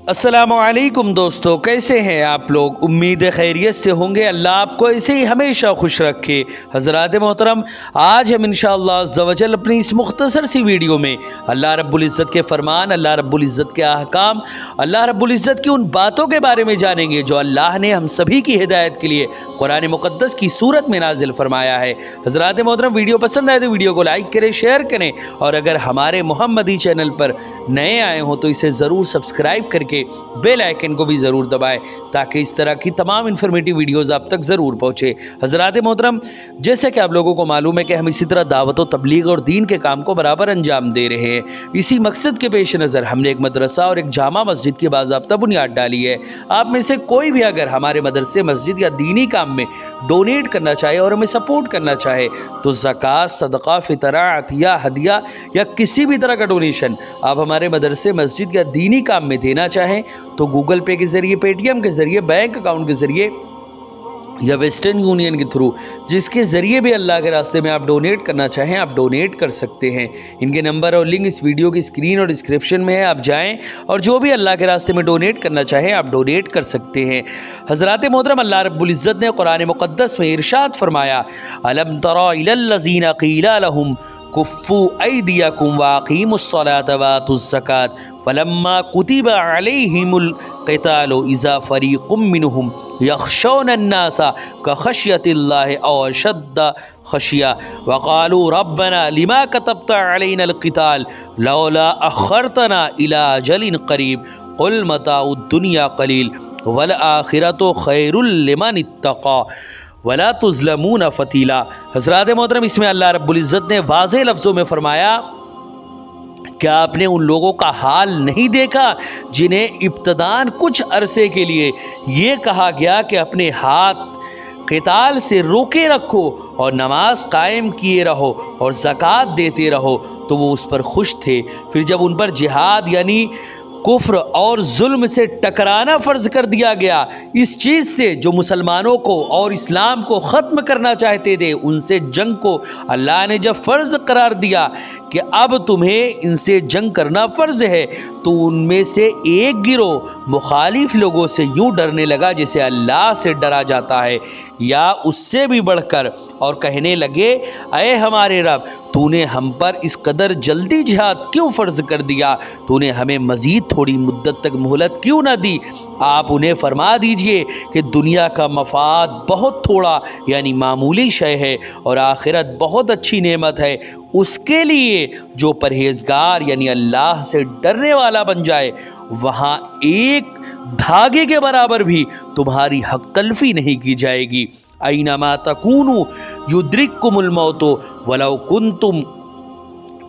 अस्सलामुअलैकुम दोस्तों, कैसे हैं आप लोग। उम्मीद है खैरियत से होंगे। अल्लाह आपको ऐसे ही हमेशा खुश रखे। हज़रात मोहतरम, आज हम इंशाअल्लाह अज़्ज़ा वजल अपनी इस मुख्तसर सी वीडियो में अल्लाह रब्बुल इज़्ज़त के फ़रमान, अल्लाह रब्बुल इज़्ज़त के अहकाम, अल्लाह रब्बुल इज़्ज़त की उन बातों के बारे में जानेंगे जो अल्लाह ने हम सभी की हिदायत के लिए कुरान मुक़द्दस की सूरत में नाजिल फरमाया है। हज़रात मोहतरम, वीडियो पसंद आए तो वीडियो को लाइक करें, शेयर करें, और अगर हमारे मोहम्मदी चैनल पर नए आए हों तो इसे ज़रूर सब्सक्राइब करके बेल आइकन को भी ज़रूर दबाएं ताकि इस तरह की तमाम इन्फॉर्मेटिव वीडियोस आप तक ज़रूर पहुँचे। हज़रात मोहतरम, जैसे कि आप लोगों को मालूम है कि हम इसी तरह दावत व तबलीग और दीन के काम को बराबर अंजाम दे रहे हैं। इसी मकसद के पेश नज़र हमने एक मदरसा और एक जामा मस्जिद की बाज़ाब्ता बुनियाद डाली है। आप में से कोई भी अगर हमारे मदरसे, मस्जिद या दीनी काम में डोनेट करना चाहे और हमें सपोर्ट करना चाहे तो ज़कात, सदका, फितरा, अतिया, हदिया या किसी भी तरह का डोनेशन आप हमारे मदरसे, मस्जिद या दीनी काम में देना चाहें तो गूगल पे के ज़रिए, पेटीएम के ज़रिए, बैंक अकाउंट के ज़रिए या वेस्टर्न यूनियन के थ्रू, जिसके ज़रिए भी अल्लाह के रास्ते में आप डोनेट करना चाहें आप डोनेट कर सकते हैं। इनके नंबर और लिंक इस वीडियो की स्क्रीन और डिस्क्रिप्शन में है। आप जाएं और जो भी अल्लाह के रास्ते में डोनेट करना चाहें आप डोनेट कर सकते हैं। हज़रात मोहतरम, अल्लाह रब्बुल इज़्ज़त ने कुरान मुक़द्दस में इरशाद फरमाया, अलम तरा इलल्लज़ीना क़ीला लहुम कुफ़्फ़ू ऐदियकुम वअक़ीमुस्सलात वआतुज़्ज़कात फलम्मा कुतिबा अलैहिमुल क़ितालु इज़ा फ़रीक़ुम मिनहुम यख़शौनन्नासा कख़श्यतिल्लाहि औ अशद्द ख़शिया वक़ालू रब्बना लिमा कतबता अलैनल क़िताल लौला अख़रतना इला अजलिन क़रीब क़ुल मताउद दुनिया क़लील वल आखिरतु ख़ैरुल लिमन इत्तक़ा वला तुज़लमून फ़तीला। हज़रात मोहतरम, इसमें अल्लाह रब्बुल इज़्ज़त ने वाज़ेह लफ्ज़ों में फ़रमाया, क्या आपने उन लोगों का हाल नहीं देखा जिन्हें इब्तदान कुछ अरसे के लिए ये कहा गया कि अपने हाथ क़िताल से रोके रखो और नमाज कायम किए रहो और ज़कात देते रहो, तो वो उस पर खुश थे। फिर जब उन पर जिहाद यानी कुफ्र और जुल्म से टकराना फ़र्ज़ कर दिया गया, इस चीज़ से जो मुसलमानों को और इस्लाम को ख़त्म करना चाहते थे, उनसे जंग को अल्लाह ने जब फ़र्ज़ करार दिया कि अब तुम्हें इनसे जंग करना फ़र्ज़ है, तो उनमें से एक गिरोह मुखालिफ लोगों से यूँ डरने लगा जैसे अल्लाह से डरा जाता है या उससे भी बढ़कर, और कहने लगे, अय हमारे रब, तूने हम पर इस कदर जल्दी जिहाद क्यों फ़र्ज़ कर दिया? तूने हमें मज़ीद थोड़ी मुद्दत तक मोहलत क्यों न दी? आप उन्हें फरमा दीजिए कि दुनिया का मफाद बहुत थोड़ा यानी मामूली शय है और आखिरत बहुत अच्छी नेमत है उसके लिए जो परहेज़गार यानी अल्लाह से डरने वाला बन जाए। वहाँ एक धागे के बराबर भी तुम्हारी हक तलफ़ी नहीं की जाएगी। ऐनमा तकूनु युद्रिकुमुल मौतु वलौ कुन्तुम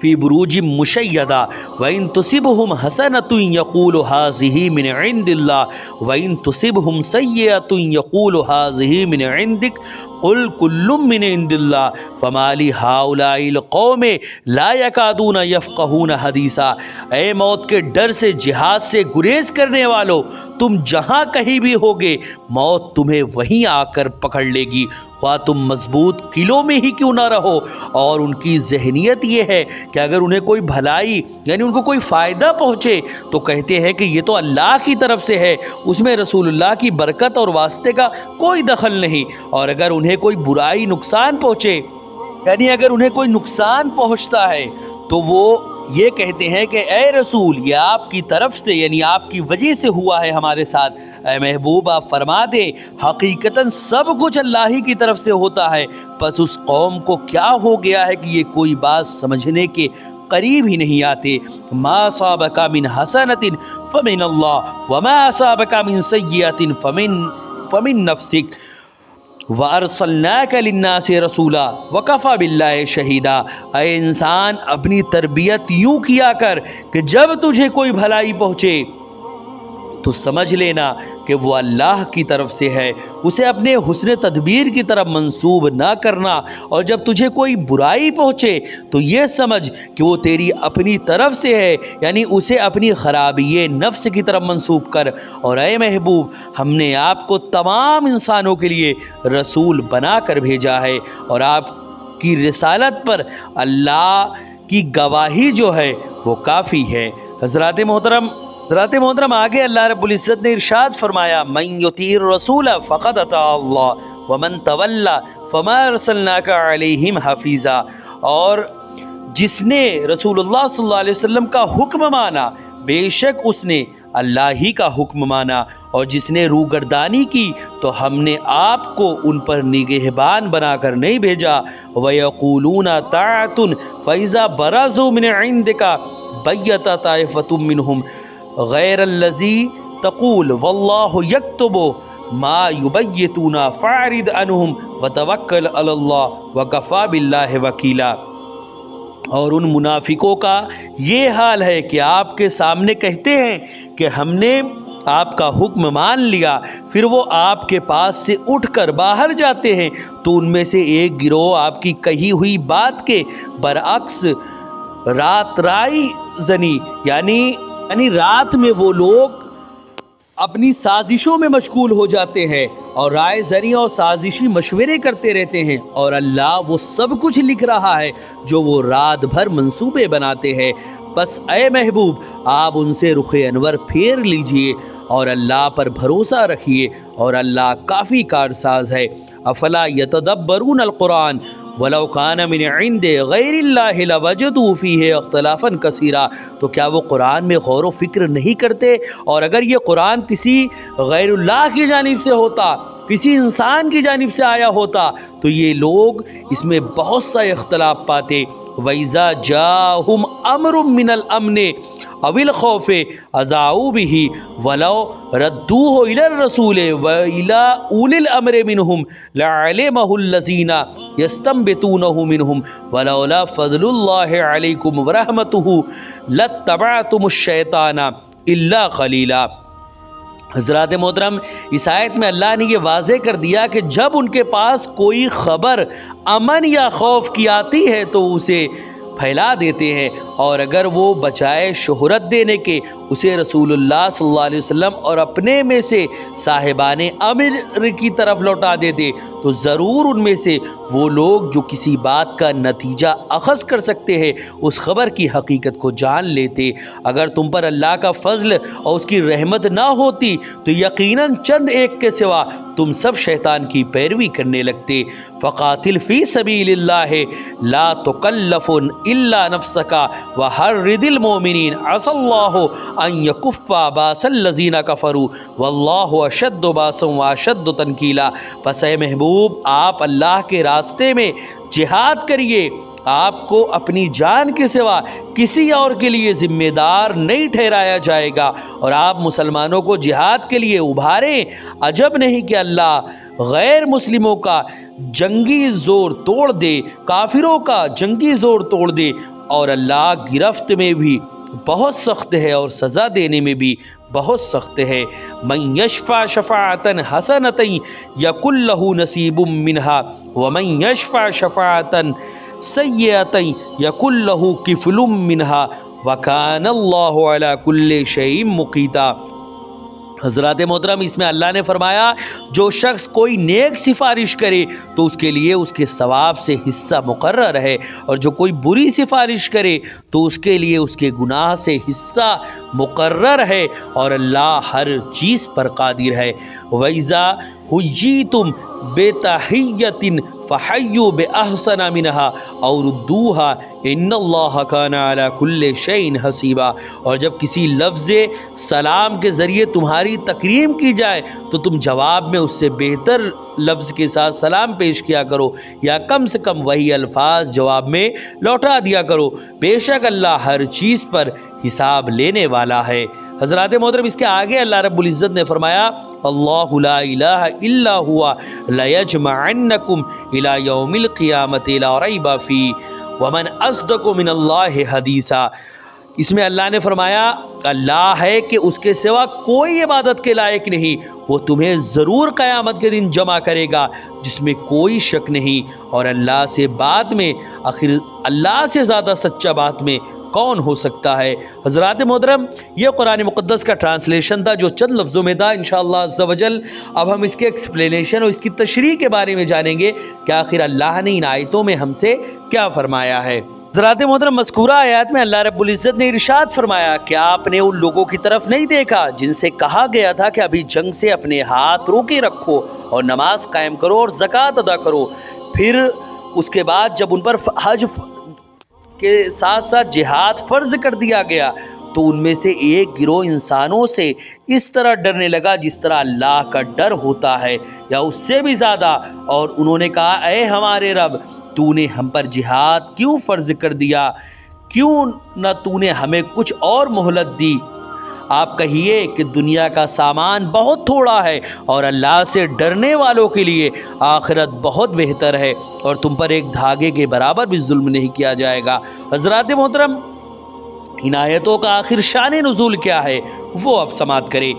फ़ी बुरूजिम मुशय्यदा व इन तुसिबहुम हसनतुन यक़ूलु हाज़िही मिन इंदिल्लाह व इन तुसिबहुम सय्यतुन यक़ूलु हाज़िही मिन इंदिक कुल कुल्लुम मिन इंदिल्लाह फमाली हाउलाइल कौमे ला यकादून यफ़क़हून हदीसा। ए मौत के डर से, जिहाद से गुरेज करने वालों, तुम जहाँ कहीं भी होगे मौत तुम्हें वहीं आकर पकड़ लेगी, ख्वाह तुम मजबूत किलों में ही क्यों ना रहो। और उनकी जहनीत ये है कि अगर उन्हें कोई भलाई यानी उनको कोई फ़ायदा पहुँचे तो कहते हैं कि ये तो अल्लाह की तरफ से है, उसमें रसूलुल्लाह की बरकत और वास्ते का कोई दखल नहीं। और अगर उन्हें कोई बुराई, नुकसान पहुँचे यानी अगर उन्हें कोई नुकसान पहुँचता है तो वो ये कहते हैं कि ए रसूल, ये आपकी तरफ से यानी आपकी वजह से हुआ है हमारे साथ। ए महबूब, आप फरमा दे, हकीकतन सब कुछ अल्लाह ही की तरफ से होता है। बस उस कौम को क्या हो गया है कि ये कोई बात समझने के करीब ही नहीं आते। मा असाबका मिन हसनतिन फमिन अल्लाह व मा असाबका मिन सय्यतिन फमिन नफ्सिक व अर्सलनाका लिन्नासि रसूला व कफ़ा बिल्लाहि शहीदा। ऐ इंसान, अपनी तरबियत यूँ किया कर कि जब तुझे कोई भलाई पहुँचे तो समझ लेना कि वो अल्लाह की तरफ से है, उसे अपने हुस्न तदबीर की तरफ मंसूब ना करना। और जब तुझे कोई बुराई पहुँचे तो ये समझ कि वो तेरी अपनी तरफ से है यानी उसे अपनी ख़राबी नफ्स की तरफ मंसूब कर। और ए महबूब, हमने आपको तमाम इंसानों के लिए रसूल बना कर भेजा है और आपकी रिसालत पर अल्लाह की गवाही जो है वो काफ़ी है। हज़रात मोहतरम, حضرات محترم آگے اللہ رب العزت نے ارشاد فرمایا من یطیع الرسول فقد اطاع اللہ ومن تولی فما ارسلناک علیہم حفیظا، اور جس نے رسول اللہ صلی اللہ علیہ وسلم کا حکم مانا بے شک اس نے اللہ ہی کا حکم مانا، اور جس نے روگردانی کی تو ہم نے آپ کو ان پر نگہبان بنا کر نہیں بھیجا۔ وَيَقُولُونَ طَاعَةٌ فَإِذَا بَرَزُوا مِنْ عِنْدِكَ بَيَّتَ طَائِفَةٌ مِّنْهُمْ غَيْرَ الَّذِي تَقُولُ وَاللَّهُ يَكْتُبُ مَا يُبَيِّتُونَ فَأَعْرِضْ عَنْهُمْ وَتَوَكَّلْ عَلَى اللَّهِ وَكَفَى بِاللَّهِ وَكِيلًا۔ اور ان منافقوں کا یہ حال ہے کہ آپ کے سامنے کہتے ہیں کہ ہم نے آپ کا حکم مان لیا، پھر وہ آپ کے پاس سے اٹھ کر باہر جاتے ہیں تو ان میں سے ایک گروہ آپ کی کہی ہوئی بات کے برعکس رات رائی زنی یعنی رات میں وہ لوگ اپنی سازشوں میں مشغول ہو جاتے ہیں اور رائے زنی اور سازشی مشورے کرتے رہتے ہیں، اور اللہ وہ سب کچھ لکھ رہا ہے جو وہ رات بھر منصوبے بناتے ہیں۔ بس اے محبوب آپ ان سے رخ انور پھیر لیجئے اور اللہ پر بھروسہ رکھیے، اور اللہ کافی کارساز ہے۔ افلا یتدبرون القرآن وَلَوْ كَانَ مِنْ عِنْدِ غَيْرِ اللَّهِ لَوَجَدُوا فِيهِ اخْتِلَافًا كَثِيرًا، تو کیا وہ قرآن میں غور و فکر نہیں کرتے؟ اور اگر یہ قرآن کسی غیر اللہ کی جانب سے ہوتا، کسی انسان کی جانب سے آیا ہوتا تو یہ لوگ اس میں بہت سا اختلاف پاتے۔ وَإِذَا جَاءَهُمْ أَمْرٌ مِّنَ الْأَمْنِ أَوِ الْخَوْفِ أَذَاعُوا بِهِ وَلَوْ رَدُّوهُ إِلَى الرَّسُولِ وَإِلَى أُولِي الْأَمْرِ مِنْهُمْ لَعَلِمَهُ الَّذِينَ يَسْتَنبِطُونَهُ مِنْهُمْ وَلَوْلَا فَضْلُ اللَّهِ عَلَيْكُمْ وَرَحْمَتُهُ لَاتَّبَعْتُمُ الشَّيْطَانَ إِلَّا قَلِيلًا۔ حضرات محترم، اس آیت میں اللہ نے یہ واضح کر دیا کہ جب ان کے پاس کوئی خبر امن یا خوف کی آتی ہے تو اسے پھیلا دیتے ہیں، اور اگر وہ بجائے شہرت دینے کے اسے رسول اللہ صلی اللہ علیہ وسلم اور اپنے میں سے صاحبان امر کی طرف لوٹا دیتے تو ضرور ان میں سے وہ لوگ جو کسی بات کا نتیجہ اخذ کر سکتے ہیں اس خبر کی حقیقت کو جان لیتے۔ اگر تم پر اللہ کا فضل اور اس کی رحمت نہ ہوتی تو یقیناً چند ایک کے سوا تم سب شیطان کی پیروی کرنے لگتے۔ فقاتل فی سبیل اللہ لا تکلف الا نفسک وحرد المؤمنین عسى اللہ ان یکف باس الذین کفروا واللہ اشد باسا واشد تنکیلا۔ پس اے محبوب آپ اللہ کے راستے میں جہاد کریے، آپ کو اپنی جان کے سوا کسی اور کے لیے ذمہ دار نہیں ٹھہرایا جائے گا، اور آپ مسلمانوں کو جہاد کے لیے ابھاریں۔ عجب نہیں کہ اللہ غیر مسلموں کا جنگی زور توڑ دے، کافروں کا جنگی زور توڑ دے، اور اللہ گرفت میں بھی بہت سخت ہے اور سزا دینے میں بھی بہت سخت ہے۔ من یشفع شفاعتا حسنتا یکن لہ نصیب منہا ومن یشفع شفاعتا سیئتا یکن لہ کفل منہا وکان اللہ علی کل شیء مقیتا۔ حضرات محترم، اس میں اللہ نے فرمایا جو شخص کوئی نیک سفارش کرے تو اس کے لیے اس کے ثواب سے حصہ مقرر ہے، اور جو کوئی بری سفارش کرے تو اس کے لیے اس کے گناہ سے حصہ مقرر ہے، اور اللہ ہر چیز پر قادر ہے۔ وَإِذَا حُيِّيتُمْ بِتَحِيَّةٍ فَحَيُّوا بِأَحْسَنَ مِنْهَا أَوْ رُدُّوهَا إِنَّ اللَّهَ كَانَ عَلَى كُلِّ شَيْءٍ حَسِيبًا۔ اور جب کسی لفظ سلام کے ذریعے تمہاری تکریم کی جائے تو تم جواب میں اس سے بہتر لفظ کے ساتھ سلام پیش کیا کرو، یا کم سے کم وہی الفاظ جواب میں لوٹا دیا کرو، بے شک اللہ ہر چیز پر حساب لینے والا ہے۔ حضرات محترم، اس کے آگے اللہ رب العزت نے فرمایا اللہ لا الہ الا ہوا لیجمعنکم الی یوم القیامت لا ریب فیہ ومن اصدق من اللہ حدیثا۔ اس میں اللہ نے فرمایا اللہ ہے کہ اس کے سوا کوئی عبادت کے لائق نہیں، وہ تمہیں ضرور قیامت کے دن جمع کرے گا جس میں کوئی شک نہیں، اور اللہ سے بات میں آخر اللہ سے زیادہ سچا بات میں کون ہو سکتا ہے۔ حضرات محترم، یہ قرآن مقدس کا ٹرانسلیشن تھا جو چند لفظوں میں تھا۔ انشاءاللہ عز و جل اب ہم اس کے ایکسپلینیشن اور اس کی تشریح کے بارے میں جانیں گے کہ آخر اللہ نے ان آیتوں میں ہم سے کیا فرمایا ہے۔ ज़रात मोहतरम, मज़कूरा आयत में अल्लाह रब्बुल इज़्ज़त ने इरशाद फरमाया कि आपने उन लोगों की तरफ नहीं देखा जिनसे कहा गया था कि अभी जंग से अपने हाथ रोके रखो और नमाज कायम करो और ज़कात अदा करो। फिर उसके बाद जब उन पर हज के साथ साथ जिहाद फ़र्ज कर दिया गया तो उनमें से एक गिरोह इंसानों से इस तरह डरने लगा जिस तरह अल्लाह का डर होता है या उससे भी ज़्यादा, और उन्होंने कहा, ऐ हमारे रब, तूने हम पर जिहाद क्यों फ़र्ज कर दिया, क्यों न तूने हमें कुछ और मोहलत दी। आप कहिए कि दुनिया का सामान बहुत थोड़ा है और अल्लाह से डरने वालों के लिए आखिरत बहुत बेहतर है और तुम पर एक धागे के बराबर भी जुल्म नहीं किया जाएगा। हज़रात मोहतरम, इन आयतों का आखिर शान नुज़ूल क्या है वो अब समाअत करें।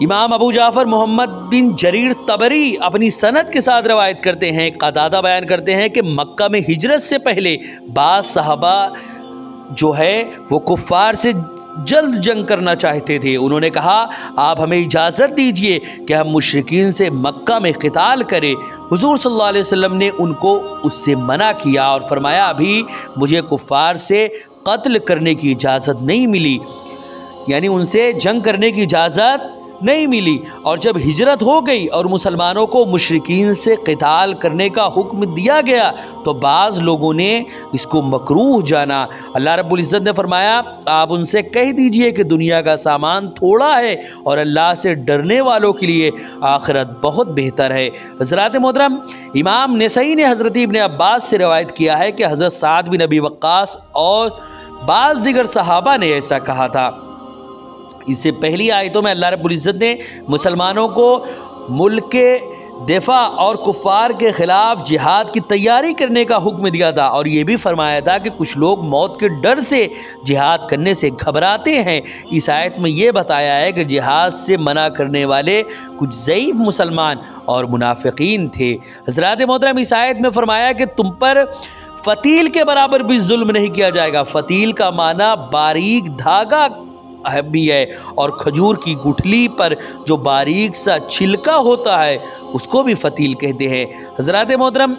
इमाम अबू जाफ़र मोहम्मद बिन जरीर तबरी अपनी सनद के साथ रवायत करते हैं, क़तादा बयान करते हैं कि मक्का में हिजरत से पहले बाज़ सहाबा जो है वो कुफ़ार से जल्द जंग करना चाहते थे। उन्होंने कहा, आप हमें इजाज़त दीजिए कि हम मुशरिकीन से मक्का में क़िताल करें। हुज़ूर सल्लल्लाहु अलैहि वसल्लम ने उनको उससे मना किया और फरमाया, अभी मुझे कुफ़ार से कत्ल करने की इजाज़त नहीं मिली, यानी उनसे जंग करने की इजाज़त नहीं मिली। और जब हिजरत हो गई और मुसलमानों को मुशरिकीन से क़िताल करने का हुक्म दिया गया तो बाज़ लोगों ने इसको मकरूह जाना। अल्लाह रब्बुल इज़्ज़त ने फरमाया, आप उनसे कह दीजिए कि दुनिया का सामान थोड़ा है और अल्लाह से डरने वालों के लिए आखिरत बहुत बेहतर है। हज़रात मोहतरम, इमाम नसई ने हज़रत इब्न अब्बास से रवायत किया है कि हज़रत साद बिन अबी वक्कास और बाज़ दिगर सहाबा ने ऐसा कहा था। इससे पहली आयतों में अल्लाह रब्बुल इज़्ज़त ने मुसलमानों को मुल्क के दिफा और कुफ़ार के ख़िलाफ़ जिहाद की तैयारी करने का हुक्म दिया था और ये भी फरमाया था कि कुछ लोग मौत के डर से जिहाद करने से घबराते हैं। इस आयत में ये बताया है कि जिहाद से मना करने वाले कुछ ज़ईफ़ मुसलमान और मुनाफिकीन थे। हज़रात मोहतरम, इस आयत में फरमाया कि तुम पर फ़तील के बराबर भी जुल्म नहीं किया जाएगा। फ़तील का माना बारीक धागा भी है और खजूर की गुठली पर जो बारीक सा छिलका होता है उसको भी फ़तील कहते हैं। हज़रात मोहतरम,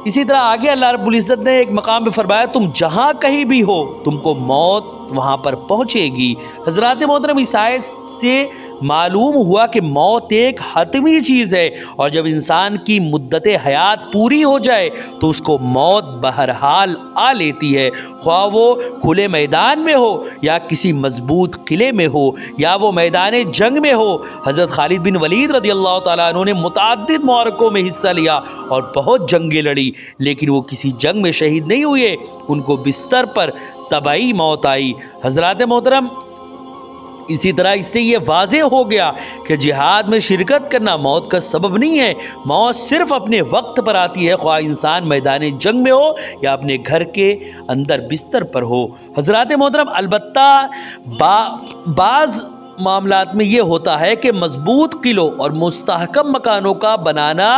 इसी तरह आगे अल्लाह रब्बुल इज़्ज़त ने एक मकाम पे फरमाया, तुम जहाँ कहीं भी हो तुमको मौत वहाँ पर पहुँचेगी। हज़रात मोहतरम, इस आयत से मालूम हुआ कि मौत एक हतमी चीज़ है और जब इंसान की मुद्दत हयात पूरी हो जाए तो उसको मौत बहरहाल आ लेती है, ख्वाह वो खुले मैदान में हो या किसी मजबूत किले में हो या वो मैदान जंग में हो। हज़रत खालिद बिन वलीद रज़ियल्लाहु ताला अन्हु ने मुतअद्दिद मुआरकों में हिस्सा लिया और बहुत जंगें लड़ी, लेकिन वो किसी जंग में शहीद नहीं हुए, उनको बिस्तर पर तबाही मौत आई। हज़रात मोहतरम, इसी तरह इससे ये वाज़े हो गया कि जिहाद में शिरकत करना मौत का सबब नहीं है। मौत सिर्फ अपने वक्त पर आती है, ख्वाह इंसान मैदान जंग में हो या अपने घर के अंदर बिस्तर पर हो। हज़रात मोहतरम, अलबत्ता बाज़ मामलात में ये होता है कि मजबूत किलों और मुस्तहकम मकानों का बनाना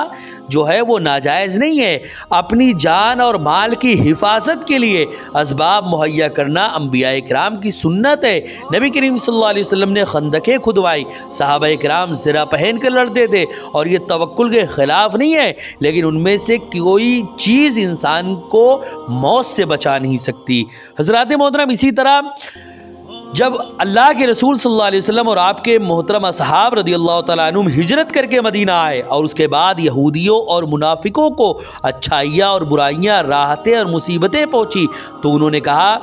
जो है वो नाजायज़ नहीं है। अपनी जान और माल की हिफाजत के लिए असबाब मुहैया करना अंबिया किराम की सुन्नत है। नबी करीम सल्लल्लाहु अलैहि वसल्लम ने खंदकें खुदवाई, सहाबा किराम ज़रा पहन कर लड़ते थे और ये तवक्कुल के ख़िलाफ़ नहीं है, लेकिन उनमें से कोई चीज़ इंसान को मौत से बचा नहीं सकती। हज़रात मोहतरम, इसी तरह जब अल्लाह के रसूल सल्लल्लाहु अलैहि वसल्लम और आपके मोहतरम असहाब रज़ियल्लाहु ताला अन्हुम हिजरत करके मदीना आए और उसके बाद यहूदियों और मुनाफिकों को अच्छाइयाँ और बुराइयाँ, राहतें और मुसीबतें पहुँची तो उन्होंने कहा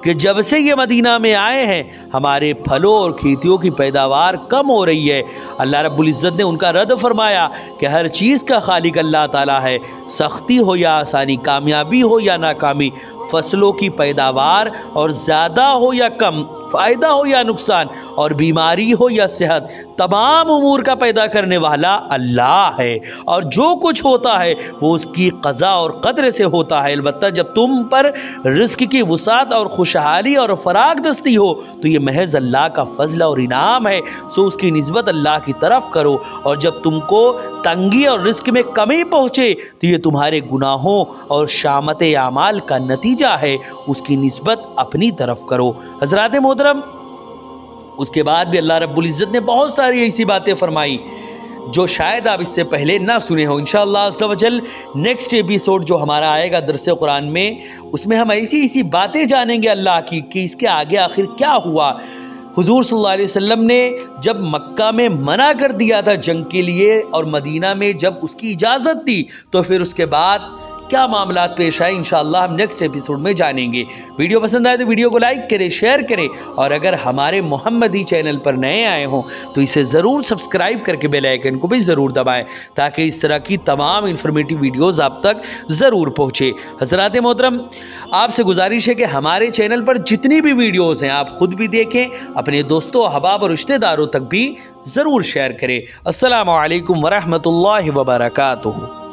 कि जब से ये मदीना में आए हैं हमारे फलों और खेतियों की पैदावार कम हो रही है। अल्लाह रब्बुल इज़्ज़त ने उनका रद्द फरमाया कि हर चीज़ का खालिक अल्लाह ताला है, सख्ती हो या आसानी, कामयाबी हो या नाकामी, फसलों की पैदावार और ज़्यादा हो या कम, फ़ायदा हो या नुकसान, और बीमारी हो या सेहत, तमाम उमूर का पैदा करने वाला अल्लाह है और जो कुछ होता है वो उसकी क़ज़ा और क़द्र से होता है। अलबत्ता जब तुम पर रिज़्क़ की वसाअत और खुशहाली और फ़राग दस्ती हो तो ये महज़ अल्लाह का फ़ज़ल और इनाम है, सो उसकी निस्बत अल्लाह की तरफ करो, और जब तुमको तंगी और रिज़्क़ में कमी पहुँचे तो ये तुम्हारे गुनाहों और शामत आमाल का नतीजा है, उसकी निस्बत अपनी तरफ करो। हज़रात मोहतरम, उसके बाद भी अल्लाह रब्बुल इज़्ज़त ने बहुत सारी ऐसी बातें फरमाई جو شاید آپ اس سے پہلے نہ سنے ہو. انشاءاللہ عز و جل نیکسٹ ایپیسوڈ جو ہمارا آئے گا درس قرآن میں، اس میں ہم ایسی باتیں جانیں گے اللہ کی کہ اس کے آگے آخر کیا ہوا. حضور صلی اللہ علیہ وسلم نے جب مکہ میں منع کر دیا تھا جنگ کے لیے اور مدینہ میں جب اس کی اجازت دی تو پھر اس کے بعد کیا معاملات پیش آئے، انشاءاللہ ہم نیکسٹ ایپیسوڈ میں جانیں گے. ویڈیو پسند آئے تو ویڈیو کو لائک کریں، شیئر کریں، اور اگر ہمارے محمدی چینل پر نئے آئے ہوں تو اسے ضرور سبسکرائب کر کے بیل آئیکن کو بھی ضرور دبائیں تاکہ اس طرح کی تمام انفارمیٹیو ویڈیوز آپ تک ضرور پہنچے. حضرات محترم، آپ سے گزارش ہے کہ ہمارے چینل پر جتنی بھی ویڈیوز ہیں آپ خود بھی دیکھیں، اپنے دوستوں، احباب اور رشتہ داروں تک بھی ضرور شیئر کریں. السلام علیکم ورحمۃ اللہ وبرکاتہ.